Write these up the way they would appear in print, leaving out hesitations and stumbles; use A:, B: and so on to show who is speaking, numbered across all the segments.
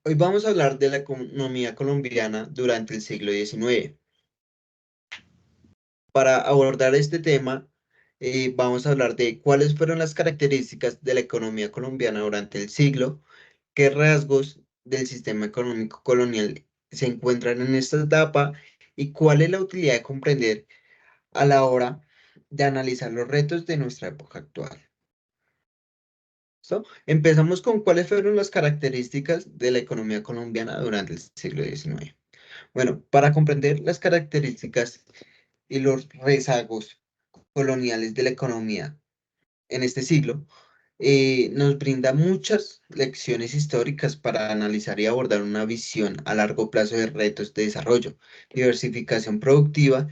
A: Hoy vamos a hablar de la economía colombiana durante el siglo XIX. Para abordar este tema, vamos a hablar de cuáles fueron las características de la economía colombiana durante el siglo, qué rasgos del sistema económico colonial se encuentran en esta etapa y cuál es la utilidad de comprender a la hora de analizar los retos de nuestra época actual. ¿Listo? Empezamos con cuáles fueron las características de la economía colombiana durante el siglo XIX. Bueno, para comprender las características y los rezagos coloniales de la economía en este siglo, nos brinda muchas lecciones históricas para analizar y abordar una visión a largo plazo de retos de desarrollo, diversificación productiva,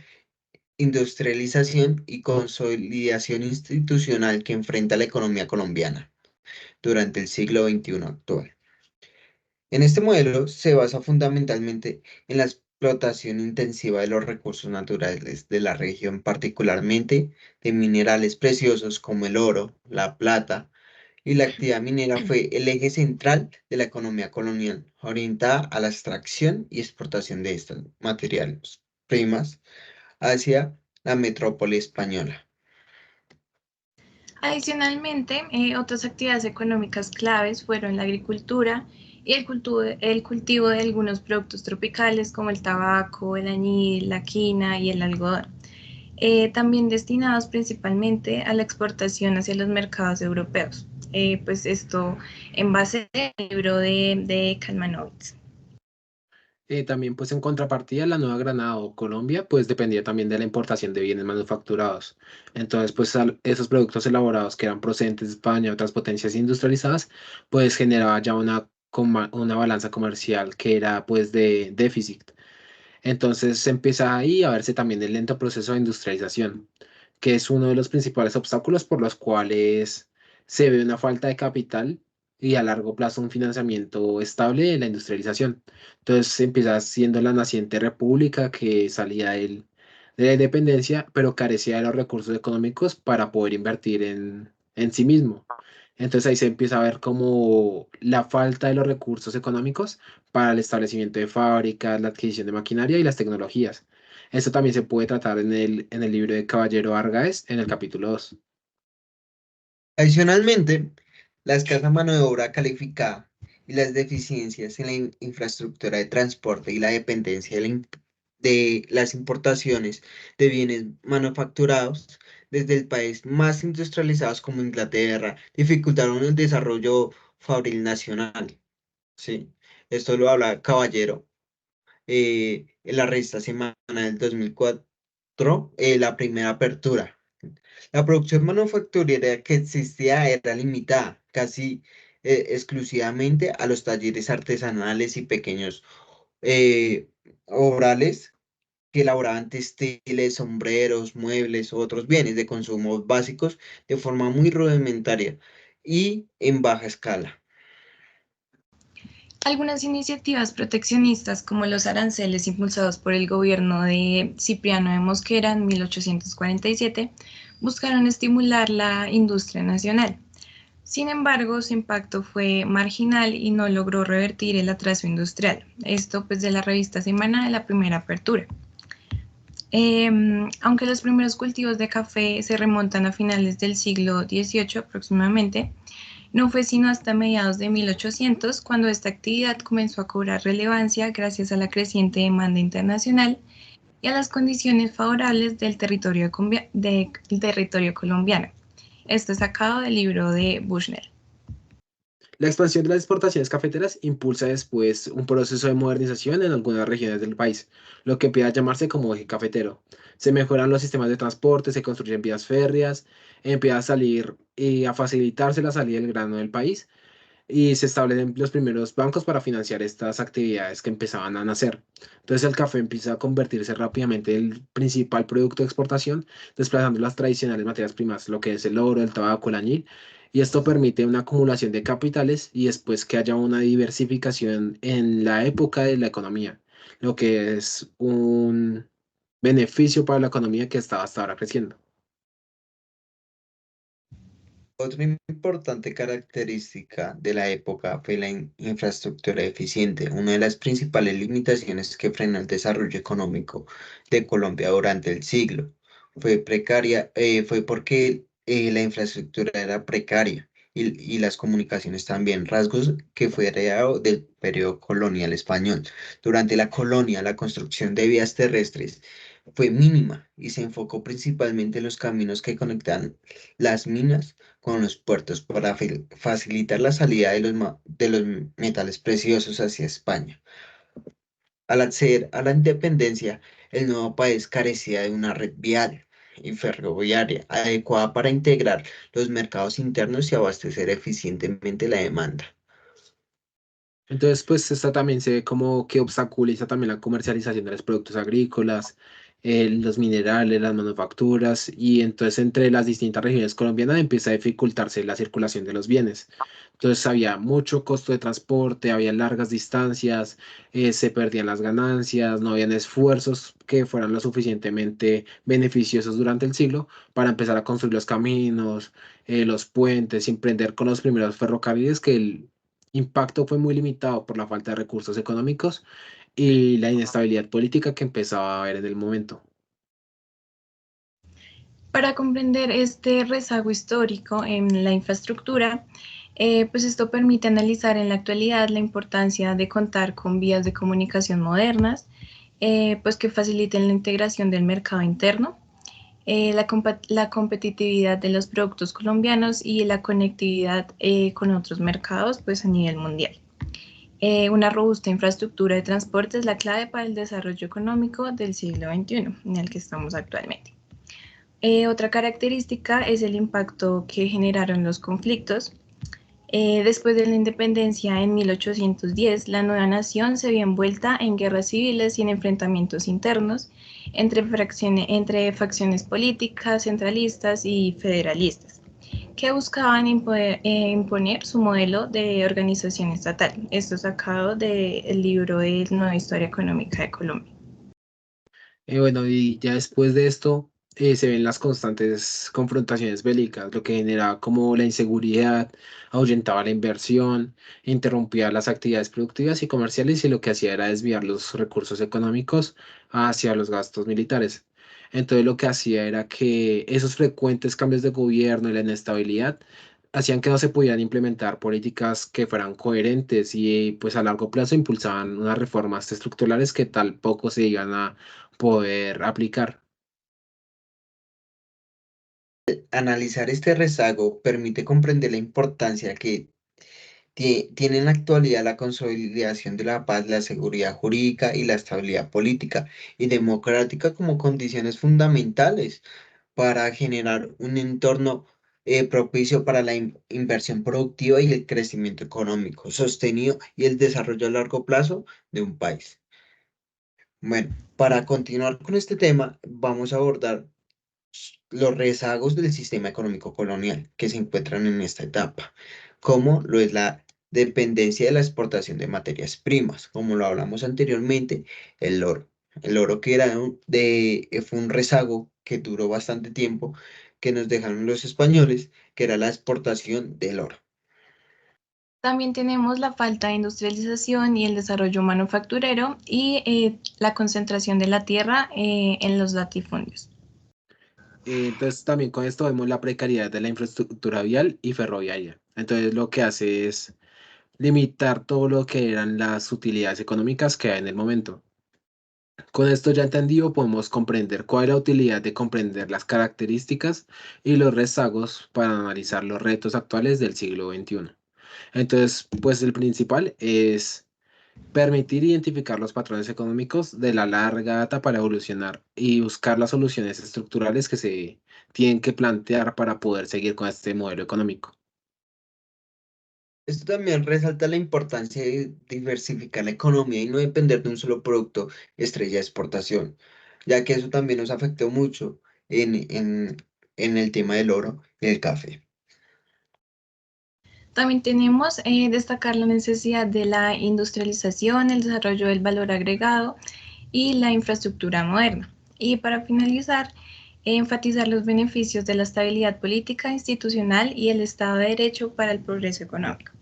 A: industrialización y consolidación institucional que enfrenta la economía colombiana durante el siglo XXI actual. En este modelo se basa fundamentalmente en la explotación intensiva de los recursos naturales de la región, particularmente de minerales preciosos como el oro, la plata, y la actividad minera fue el eje central de la economía colonial, orientada a la extracción y exportación de estos materiales primas hacia la metrópoli española.
B: Adicionalmente, otras actividades económicas claves fueron la agricultura y el cultivo de algunos productos tropicales como el tabaco, el añil, la quina y el algodón, también destinados principalmente a la exportación hacia los mercados europeos. Pues esto en base al libro de Kalmanovitz.
C: También pues en contrapartida la Nueva Granada o Colombia pues dependía también de la importación de bienes manufacturados. Entonces pues esos productos elaborados que eran procedentes de España, otras potencias industrializadas, pues generaba ya una balanza comercial que era pues de déficit. Entonces empieza ahí a verse también el lento proceso de industrialización, que es uno de los principales obstáculos por los cuales se ve una falta de capital y a largo plazo un financiamiento estable de la industrialización. Entonces empieza siendo la naciente república que salía de la independencia, pero carecía de los recursos económicos para poder invertir en sí mismo. Entonces ahí se empieza a ver como la falta de los recursos económicos para el establecimiento de fábricas, la adquisición de maquinaria y las tecnologías. Esto también se puede tratar en el libro de Caballero Argáez, en el capítulo 2.
A: Adicionalmente, la escasa mano de obra calificada y las deficiencias en la infraestructura de transporte y la dependencia de las importaciones de bienes manufacturados desde el país más industrializados como Inglaterra dificultaron el desarrollo fabril nacional. ¿Sí? Esto lo habla Caballero en la revista Semana del 2004, la primera apertura. La producción manufacturera que existía era limitada casi exclusivamente a los talleres artesanales y pequeños obrales que elaboraban textiles, sombreros, muebles u otros bienes de consumo básicos de forma muy rudimentaria y en baja escala.
B: Algunas iniciativas proteccionistas, como los aranceles impulsados por el gobierno de Cipriano de Mosquera en 1847, buscaron estimular la industria nacional. Sin embargo, su impacto fue marginal y no logró revertir el atraso industrial. Esto pues de la revista Semana de la primera apertura. Aunque los primeros cultivos de café se remontan a finales del siglo XVIII aproximadamente, no fue sino hasta mediados de 1800 cuando esta actividad comenzó a cobrar relevancia gracias a la creciente demanda internacional y a las condiciones favorables del territorio colombiano. Esto es sacado del libro de Bushnell.
C: La expansión de las exportaciones cafeteras impulsa después un proceso de modernización en algunas regiones del país, lo que empieza a llamarse como eje cafetero. Se mejoran los sistemas de transporte, se construyen vías férreas, empieza a salir y a facilitarse la salida del grano del país y se establecen los primeros bancos para financiar estas actividades que empezaban a nacer. Entonces el café empieza a convertirse rápidamente en el principal producto de exportación, desplazando las tradicionales materias primas, lo que es el oro, el tabaco, el añil, y esto permite una acumulación de capitales y después que haya una diversificación en la época de la economía, lo que es un beneficio para la economía que estaba hasta ahora creciendo.
A: Otra importante característica de la época fue la infraestructura eficiente. Una de las principales limitaciones que frenó el desarrollo económico de Colombia durante el siglo fue porque la infraestructura era precaria y las comunicaciones también, rasgos que fue heredado del periodo colonial español. Durante la colonia, la construcción de vías terrestres fue mínima y se enfocó principalmente en los caminos que conectaban las minas con los puertos para facilitar la salida de los metales preciosos hacia España. Al acceder a la independencia, el nuevo país carecía de una red vial y ferroviaria adecuada para integrar los mercados internos y abastecer eficientemente la demanda.
C: Entonces, pues esta también se ve como que obstaculiza también la comercialización de los productos agrícolas, los minerales, las manufacturas, y entonces entre las distintas regiones colombianas empieza a dificultarse la circulación de los bienes. Entonces había mucho costo de transporte, había largas distancias, se perdían las ganancias, no habían esfuerzos que fueran lo suficientemente beneficiosos durante el siglo para empezar a construir los caminos, los puentes, y emprender con los primeros ferrocarriles que el impacto fue muy limitado por la falta de recursos económicos y la inestabilidad política que empezaba a haber en el momento.
B: Para comprender este rezago histórico en la infraestructura, pues esto permite analizar en la actualidad la importancia de contar con vías de comunicación modernas, pues que faciliten la integración del mercado interno, la competitividad de los productos colombianos y la conectividad con otros mercados pues a nivel mundial. Una robusta infraestructura de transporte es la clave para el desarrollo económico del siglo XXI, en el que estamos actualmente. Otra característica es el impacto que generaron los conflictos. Después de la independencia en 1810, la nueva nación se vio envuelta en guerras civiles y en enfrentamientos internos entre facciones políticas, centralistas y federalistas, que buscaban imponer su modelo de organización estatal. Esto sacado del libro de Nueva Historia Económica de Colombia.
C: Bueno, y ya después de esto se ven las constantes confrontaciones bélicas, lo que generaba como la inseguridad, ahuyentaba la inversión, interrumpía las actividades productivas y comerciales y lo que hacía era desviar los recursos económicos hacia los gastos militares. Entonces lo que hacía era que esos frecuentes cambios de gobierno y la inestabilidad hacían que no se pudieran implementar políticas que fueran coherentes y pues a largo plazo impulsaban unas reformas estructurales que tal poco se iban a poder aplicar.
A: Analizar este rezago permite comprender la importancia que tiene en la actualidad la consolidación de la paz, la seguridad jurídica y la estabilidad política y democrática como condiciones fundamentales para generar un entorno propicio para la inversión productiva y el crecimiento económico sostenido y el desarrollo a largo plazo de un país. Bueno, para continuar con este tema, vamos a abordar los rezagos del sistema económico colonial que se encuentran en esta etapa, como lo es la dependencia de la exportación de materias primas, como lo hablamos anteriormente, el oro. El oro que era fue un rezago que duró bastante tiempo, que nos dejaron los españoles, que era la exportación del oro.
B: También tenemos la falta de industrialización y el desarrollo manufacturero y la concentración de la tierra en los latifundios.
C: Entonces también con esto vemos la precariedad de la infraestructura vial y ferroviaria. Entonces lo que hace es limitar todo lo que eran las utilidades económicas que hay en el momento. Con esto ya entendido, podemos comprender cuál es la utilidad de comprender las características y los rezagos para analizar los retos actuales del siglo XXI. Entonces, pues el principal es permitir identificar los patrones económicos de la larga data para evolucionar y buscar las soluciones estructurales que se tienen que plantear para poder seguir con este modelo económico.
A: Esto también resalta la importancia de diversificar la economía y no depender de un solo producto estrella de exportación, ya que eso también nos afectó mucho en el tema del oro y el café.
B: También tenemos destacar la necesidad de la industrialización, el desarrollo del valor agregado y la infraestructura moderna. Y para finalizar, enfatizar los beneficios de la estabilidad política, institucional y el Estado de Derecho para el progreso económico.